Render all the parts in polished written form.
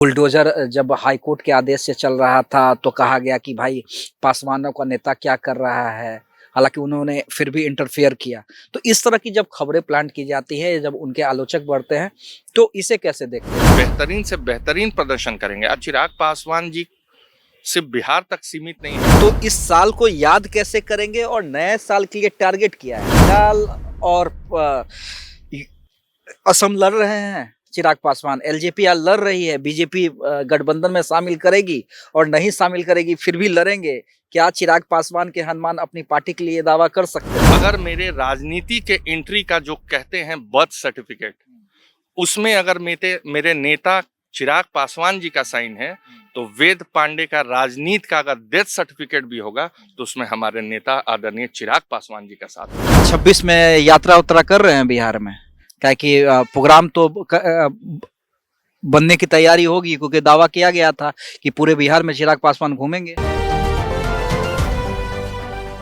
Bulldozer जब high court के आदेश से चल रहा था तो कहा गया कि भाई पासवानों का नेता क्या कर रहा है। हालाँकि उन्होंने फिर भी इंटरफेयर किया। तो इस तरह की जब खबरें प्लांट की जाती है, जब उनके आलोचक बढ़ते हैं, तो इसे कैसे देखते हैं? बेहतरीन से बेहतरीन प्रदर्शन करेंगे। आज चिराग पासवान जी सिर्फ बिहार तक सीमित नहीं है। तो इस साल को याद कैसे करेंगे और नए साल के लिए टारगेट क्या है? बंगाल और इ असम लड़ रहे हैं चिराग पासवान, एलजेपी लड़ रही है, बीजेपी गठबंधन में शामिल करेगी और नहीं शामिल करेगी फिर भी लड़ेंगे। क्या चिराग पासवान के हनुमान अपनी पार्टी के लिए ये दावा कर सकते हैं? अगर मेरे राजनीति के एंट्री का जो कहते हैं बर्थ सर्टिफिकेट, उसमें अगर मेरे नेता चिराग पासवान जी का साइन है, तो वेद पांडे का राजनीति का अगर डेथ सर्टिफिकेट भी होगा, तो उसमें हमारे नेता आदरणीय चिराग पासवान जी का साथ होगा। 26 में यात्रा उत्रा कर रहे हैं बिहार में, क्या कि प्रोग्राम तो बनने की तैयारी होगी, क्योंकि दावा किया गया था कि पूरे बिहार में चिराग पासवान घूमेंगे।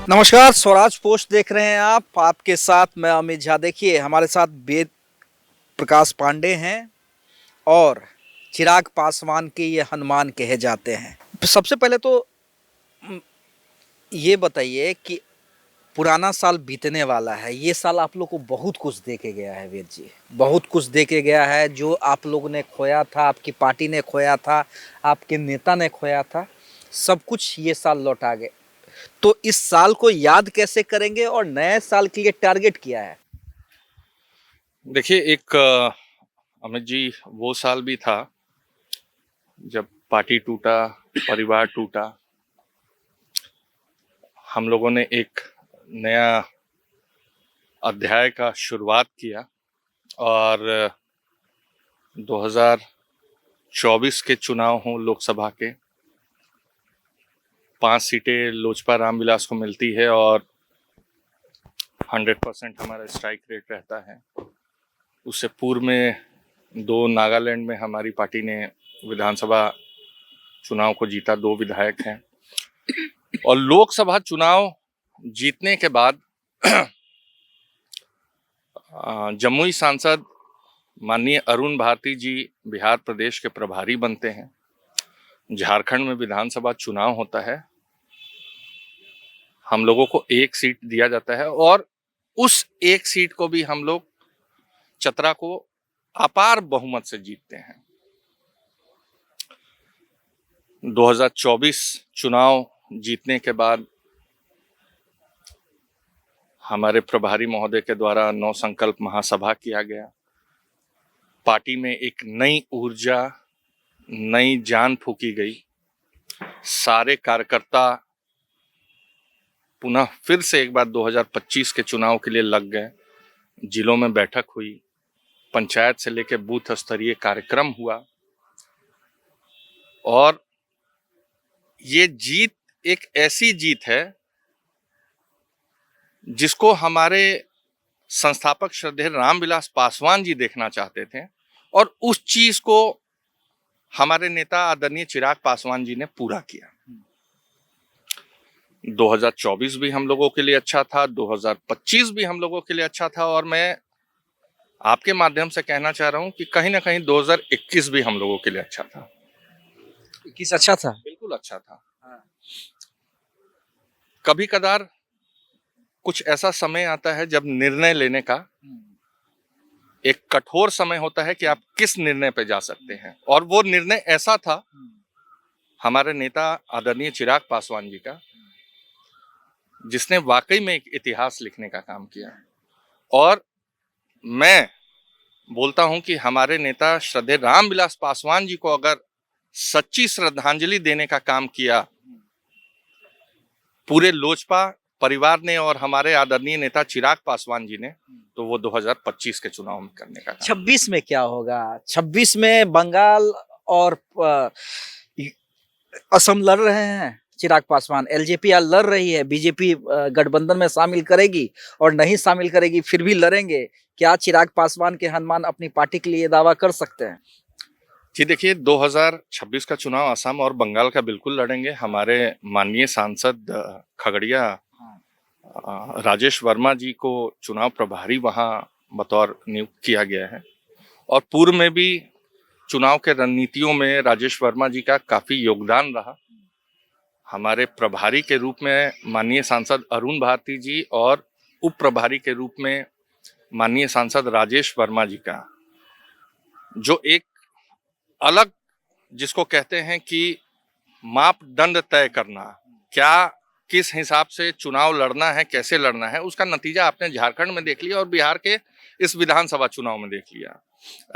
नमस्कार, स्वराज पोस्ट देख रहे हैं आप, आपके साथ मैं अमित झा। देखिए, हमारे साथ वेद प्रकाश पांडे हैं और चिराग पासवान के ये हनुमान कहे जाते हैं। सबसे पहले तो ये बताइए कि पुराना साल बीतने वाला है, ये साल आप लोग को बहुत कुछ दे के गया है वेद जी, बहुत कुछ दे के गया है। जो आप लोगों ने खोया था, आपकी पार्टी ने खोया था, आपके नेता ने खोया था, सब कुछ ये साल लौटा गए। तो इस साल को याद कैसे करेंगे और नए साल के लिए टारगेट क्या है? देखिए, एक अमित जी, वो साल भी था जब पार्टी टूटा, परिवार टूटा। हम लोगों ने एक नया अध्याय का शुरुआत किया और 2024 के चुनाव हों लोकसभा के, 5 सीटें लोजपा रामविलास को मिलती है और 100% हमारा स्ट्राइक रेट रहता है। उससे पूर्व में 2 नागालैंड में हमारी पार्टी ने विधानसभा चुनाव को जीता, 2 विधायक हैं। और लोकसभा चुनाव जीतने के बाद जमुई सांसद माननीय अरुण भारती जी बिहार प्रदेश के प्रभारी बनते हैं। झारखंड में विधानसभा चुनाव होता है, हम लोगों को 1 सीट दिया जाता है और उस 1 सीट को भी हम लोग चतरा को अपार बहुमत से जीतते हैं। 2024 चुनाव जीतने के बाद हमारे प्रभारी महोदय के द्वारा 9 संकल्प महासभा किया गया। पार्टी में एक नई ऊर्जा, नई जान फूंकी गई। सारे कार्यकर्ता पुनः फिर से एक बार 2025 के चुनाव के लिए लग गए। जिलों में बैठक हुई, पंचायत से लेकर बूथ स्तरीय कार्यक्रम हुआ और ये जीत एक ऐसी जीत है जिसको हमारे संस्थापक श्रद्धेय रामविलास पासवान जी देखना चाहते थे और उस चीज को हमारे नेता आदरणीय चिराग पासवान जी ने पूरा किया। 2024 भी हम लोगों के लिए अच्छा था, 2025 भी हम लोगों के लिए अच्छा था और मैं आपके माध्यम से कहना चाह रहा हूं कि कहीं ना कहीं 2021 भी हम लोगों के लिए अच्छा था। 21 अच्छा था? बिल्कुल अच्छा था। कभी कदार कुछ ऐसा समय आता है जब निर्णय लेने का एक कठोर समय होता है कि आप किस निर्णय पे जा सकते हैं, और वो निर्णय ऐसा था हमारे नेता आदरणीय चिराग पासवान जी का, जिसने वाकई में एक इतिहास लिखने का काम किया। और मैं बोलता हूं कि हमारे नेता श्रद्धेय रामविलास पासवान जी को अगर सच्ची श्रद्धांजलि देने का काम किया पूरे लोजपा परिवार ने और हमारे आदरणीय नेता चिराग पासवान जी ने, तो वो 2025 के चुनाव में करने का काम। 26 में क्या होगा? 26 में बंगाल और असम लड़ रहे हैं चिराग पासवान, एलजेपी लड़ रही है, बीजेपी गठबंधन में शामिल करेगी और नहीं शामिल करेगी फिर भी लड़ेंगे। क्या चिराग पासवान के हनुमान अपनी पार्टी के लिए दावा कर सकते हैं? जी देखिए, 2026 का चुनाव असम और बंगाल का बिल्कुल लड़ेंगे। हमारे माननीय सांसद खगड़िया राजेश वर्मा जी को चुनाव प्रभारी वहां बतौर नियुक्त किया गया है और पूर्व में भी चुनाव के रणनीतियों में राजेश वर्मा जी का काफी योगदान रहा। हमारे प्रभारी के रूप में माननीय सांसद अरुण भारती जी और उप प्रभारी के रूप में माननीय सांसद राजेश वर्मा जी का जो एक अलग, जिसको कहते हैं कि मापदंड तय करना, क्या किस हिसाब से चुनाव लड़ना है, कैसे लड़ना है, उसका नतीजा आपने झारखंड में देख लिया और बिहार के इस विधानसभा चुनाव में देख लिया।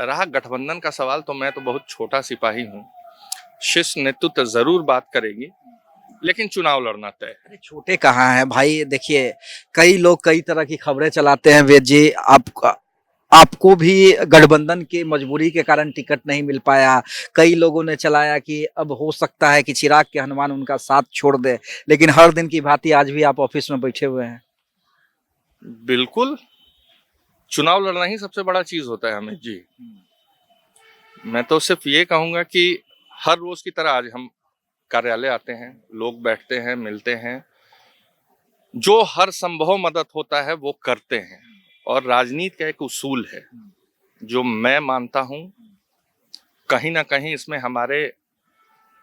रहा गठबंधन का सवाल, तो मैं तो बहुत छोटा सिपाही हूँ। शीर्ष नेतृत्व जरूर बात करेगी, लेकिन चुनाव लड़ना तय है। अरे छोटे कहाँ हैं भाई, देखिए कई लोग कई तरह की खबरें चलाते हैं वेद जी। आपको भी गठबंधन की मजबूरी के कारण टिकट नहीं मिल पाया। कई लोगों ने चलाया कि अब हो सकता है कि चिराग के हनुमान उनका साथ छोड़ दे, लेकिन हर दिन की भांति आज भी आप ऑफिस में बैठे हुए हैं। बिल्कुल, चुनाव लड़ना ही सबसे बड़ा चीज होता है अमित जी। मैं तो सिर्फ ये कहूंगा कि हर रोज की तरह आज हम कार्यालय आते हैं, लोग बैठते हैं, मिलते हैं, जो हर संभव मदद होता है वो करते हैं। और राजनीति का एक उसूल है जो मैं मानता हूं, कहीं ना कहीं इसमें हमारे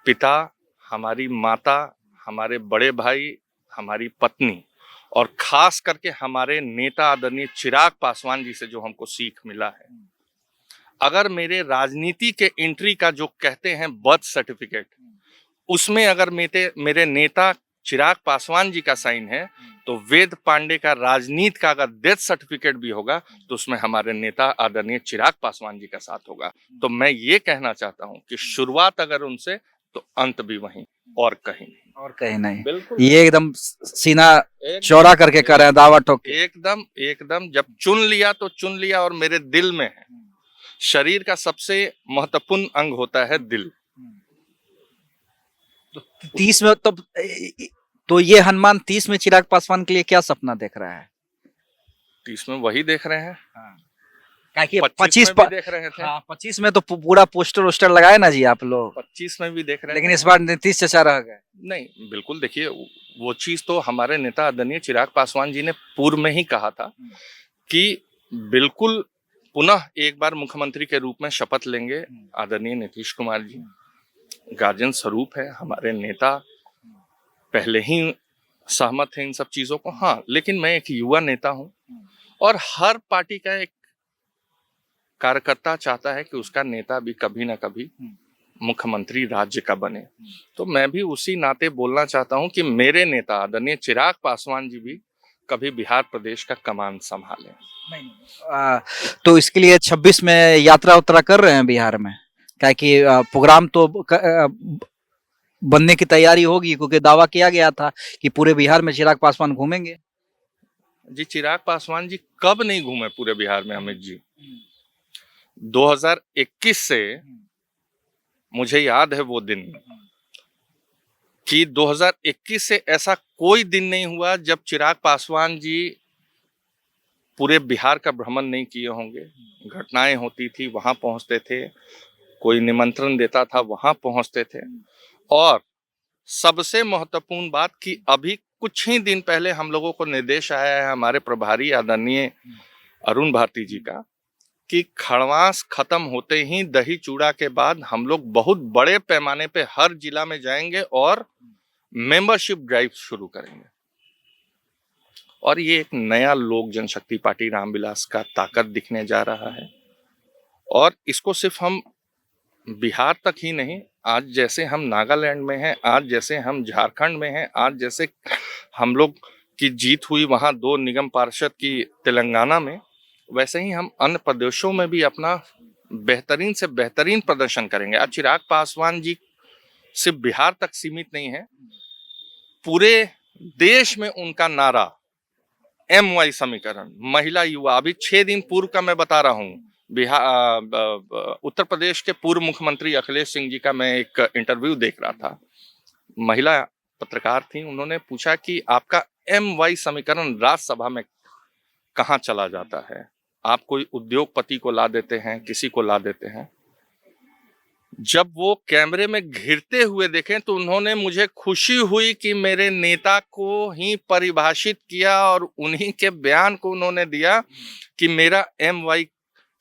पिता, हमारी माता, हमारे बड़े भाई, हमारी पत्नी और खास करके हमारे नेता आदरणीय चिराग पासवान जी से जो हमको सीख मिला है, अगर मेरे राजनीति के एंट्री का जो कहते हैं बर्थ सर्टिफिकेट, उसमें अगर मेरे नेता चिराग पासवान जी का साइन है, तो वेद पांडे का राजनीति का अगर डेथ सर्टिफिकेट भी होगा तो उसमें हमारे नेता आदरणीय चिराग पासवान जी का साथ होगा। तो मैं ये कहना चाहता हूं कि शुरुआत अगर उनसे, तो अंत भी वहीं और कहीं नहीं। और कहीं नहीं। बिल्कुल, ये एकदम सीना चौड़ा करके कर रहे हैं, दावा ठोक के। एकदम एकदम, जब चुन लिया तो चुन लिया और मेरे दिल में है। शरीर का सबसे महत्वपूर्ण अंग होता है दिल। तो 30 में तो ये हनुमान 30 में चिराग पासवान के लिए क्या सपना देख रहा है? 30 में वही देख रहे हैं, क्या कि 25 में भी देख रहे थे। 25 में तो पूरा पोस्टर वोस्टर लगाए ना जी आप लोग, 25 में भी देख रहे लेकिन थे। इस बार नीतीश चाचा रह गए। नहीं, बिल्कुल, देखिए वो चीज तो हमारे नेता आदरणीय चिराग पासवान जी ने पूर्व में ही कहा था कि बिल्कुल पुनः एक बार मुख्यमंत्री के रूप में शपथ लेंगे आदरणीय नीतीश कुमार जी। गार्जियन स्वरूप है, हमारे नेता पहले ही सहमत हैं इन सब चीजों को। हाँ, लेकिन मैं एक युवा नेता हूं और हर पार्टी का एक कार्यकर्ता चाहता है कि उसका नेता भी कभी ना कभी मुख्यमंत्री राज्य का बने। तो मैं भी उसी नाते बोलना चाहता हूं कि मेरे नेता आदरणीय चिराग पासवान जी भी कभी बिहार प्रदेश का कमान संभालें। तो इसके लिए 26 में यात्रा उत्रा कर रहे हैं बिहार में, क्या कि प्रोग्राम तो बनने की तैयारी होगी, क्योंकि दावा किया गया था कि पूरे बिहार में चिराग पासवान घूमेंगे। जी, चिराग पासवान जी कब नहीं घूमे पूरे बिहार में अमित जी? 2021 से मुझे याद है वो दिन कि 2021 से ऐसा कोई दिन नहीं हुआ जब चिराग पासवान जी पूरे बिहार का भ्रमण नहीं किए होंगे। घटनाएं होती थी, वहां पहुंचते थे, कोई निमंत्रण देता था, वहां पहुंचते थे। और सबसे महत्वपूर्ण बात कि अभी कुछ ही दिन पहले हम लोगों को निर्देश आया है हमारे प्रभारी आदरणीय अरुण भारती जी का कि खड़वास खत्म होते ही दही चूड़ा के बाद हम लोग बहुत बड़े पैमाने पे हर जिला में जाएंगे और मेंबरशिप ड्राइव शुरू करेंगे। और ये एक नया लोक जनशक्ति पार्टी रामविलास का ताकत दिखने जा रहा है। और इसको सिर्फ हम बिहार तक ही नहीं, आज जैसे हम नागालैंड में हैं, आज जैसे हम झारखंड में हैं, आज जैसे हम लोग की जीत हुई वहां 2 निगम पार्षद की तेलंगाना में, वैसे ही हम अन्य प्रदेशों में भी अपना बेहतरीन से बेहतरीन प्रदर्शन करेंगे। आज चिराग पासवान जी सिर्फ बिहार तक सीमित नहीं है, पूरे देश में उनका नारा MY समीकरण, महिला युवा। अभी 6 दिन पूर्व का मैं बता रहा हूँ, उत्तर प्रदेश के पूर्व मुख्यमंत्री अखिलेश सिंह जी का मैं एक इंटरव्यू देख रहा था। महिला पत्रकार थी, उन्होंने पूछा कि आपका MY समीकरण राज्यसभा में कहाँ चला जाता है? आप कोई उद्योगपति को ला देते हैं, किसी को ला देते हैं। जब वो कैमरे में घिरते हुए देखे तो उन्होंने, मुझे खुशी हुई कि मेरे नेता को ही परिभाषित किया और उन्हीं के बयान को उन्होंने दिया कि मेरा MY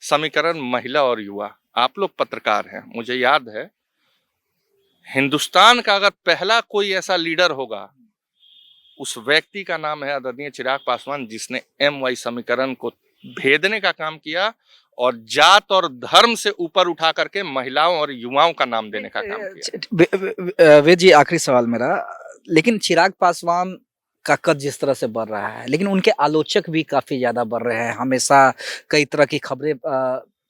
समीकरण महिला और युवा। आप लोग पत्रकार हैं, मुझे याद है हिंदुस्तान का अगर पहला कोई ऐसा लीडर होगा, उस व्यक्ति का नाम है आदरणीय चिराग पासवान, जिसने MY समीकरण को भेदने का काम किया और जात और धर्म से ऊपर उठा करके महिलाओं और युवाओं का नाम देने का काम किया। वेद जी, आखिरी सवाल मेरा, लेकिन चिराग पासवान का कद जिस तरह से बढ़ रहा है, लेकिन उनके आलोचक भी काफी ज्यादा बढ़ रहे हैं। हमेशा कई तरह की खबरें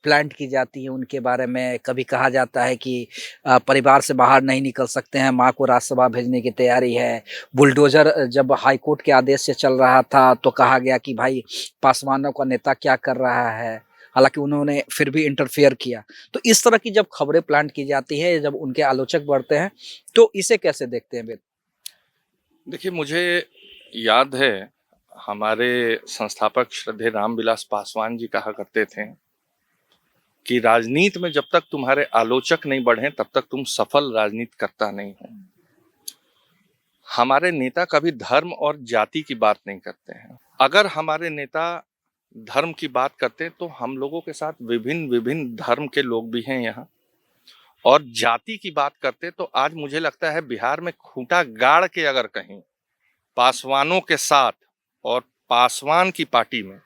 प्लांट की जाती है उनके बारे में। कभी कहा जाता है कि परिवार से बाहर नहीं निकल सकते हैं, माँ को राज्यसभा भेजने की तैयारी है। बुलडोजर जब हाईकोर्ट के आदेश से चल रहा था तो कहा गया कि भाई पासवानों का नेता क्या कर रहा है, हालांकि उन्होंने फिर भी इंटरफेयर किया। तो इस तरह की जब खबरें प्लांट की जाती है, जब उनके आलोचक बढ़ते हैं, तो इसे कैसे देखते हैं वेद? देखिए, मुझे याद है हमारे संस्थापक श्रद्धेय रामविलास पासवान जी कहा करते थे कि राजनीति में जब तक तुम्हारे आलोचक नहीं बढ़े तब तक तुम सफल राजनीति करता नहीं हो। हमारे नेता कभी धर्म और जाति की बात नहीं करते हैं। अगर हमारे नेता धर्म की बात करते तो हम लोगों के साथ विभिन्न विभिन्न धर्म के लोग भी हैं यहाँ, और जाति की बात करते तो आज मुझे लगता है बिहार में खूंटा गाड़ के अगर कहीं पासवानों के साथ और पासवान की पार्टी में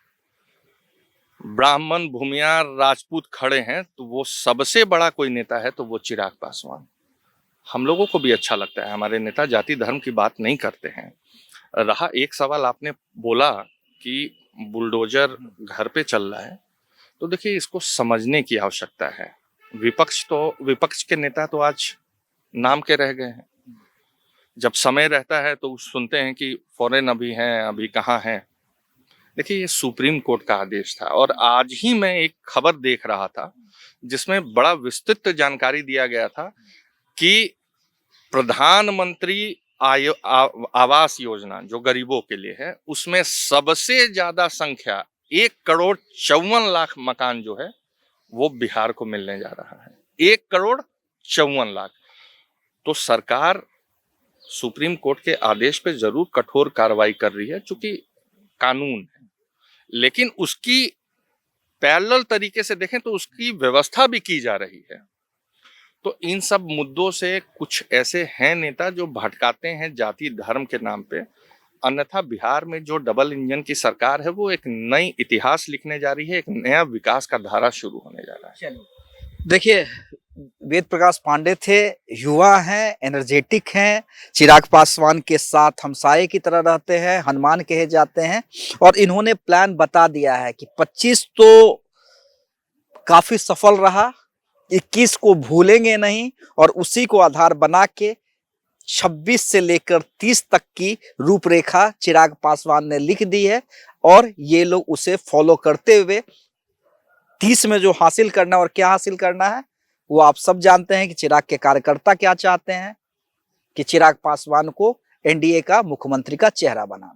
ब्राह्मण, भूमियार, राजपूत खड़े हैं तो वो सबसे बड़ा कोई नेता है तो वो चिराग पासवान। हम लोगों को भी अच्छा लगता है, हमारे नेता जाति धर्म की बात नहीं करते हैं। रहा एक सवाल, आपने बोला कि बुलडोजर घर पे चल रहा है, तो देखिए इसको समझने की आवश्यकता है। विपक्ष के नेता तो आज नाम के रह गए हैं। जब समय रहता है तो सुनते हैं कि फॉरेन अभी हैं, अभी कहाँ हैं। देखिए, ये सुप्रीम कोर्ट का आदेश था और आज ही मैं एक खबर देख रहा था जिसमें बड़ा विस्तृत जानकारी दिया गया था कि प्रधानमंत्री आवास योजना जो गरीबों के लिए है, उसमें सबसे ज्यादा संख्या 1,54,00,000 मकान जो है वो बिहार को मिलने जा रहा है। 1,54,00,000। तो सरकार सुप्रीम कोर्ट के आदेश पे जरूर कठोर कार्रवाई कर रही है, चूंकि कानून है, लेकिन उसकी पैरेलल तरीके से देखें तो उसकी व्यवस्था भी की जा रही है। तो इन सब मुद्दों से कुछ ऐसे हैं नेता जो भटकाते हैं जाति धर्म के नाम पे, अन्यथा बिहार में जो डबल इंजन की सरकार है वो एक नई इतिहास लिखने जा रही है, एक नया विकास का धारा शुरू होने जा रहा है। देखिए, वेद प्रकाश पांडे थे, युवा हैं, एनर्जेटिक हैं, चिराग पासवान के साथ हमसाये की तरह रहते हैं, हनुमान कहे जाते हैं, और इन्होंने प्लान बता दिया है कि 25 तो काफी सफल रहा, 21 को भूलेंगे नहीं, और उसी को आधार बना के 26 से लेकर 30 तक की रूपरेखा चिराग पासवान ने लिख दी है, और ये लोग उसे फॉलो करते हुए 30 में जो हासिल करना और क्या हासिल करना है वो आप सब जानते हैं कि चिराग के कार्यकर्ता क्या चाहते हैं, कि चिराग पासवान को NDA का मुख्यमंत्री का चेहरा बनाना।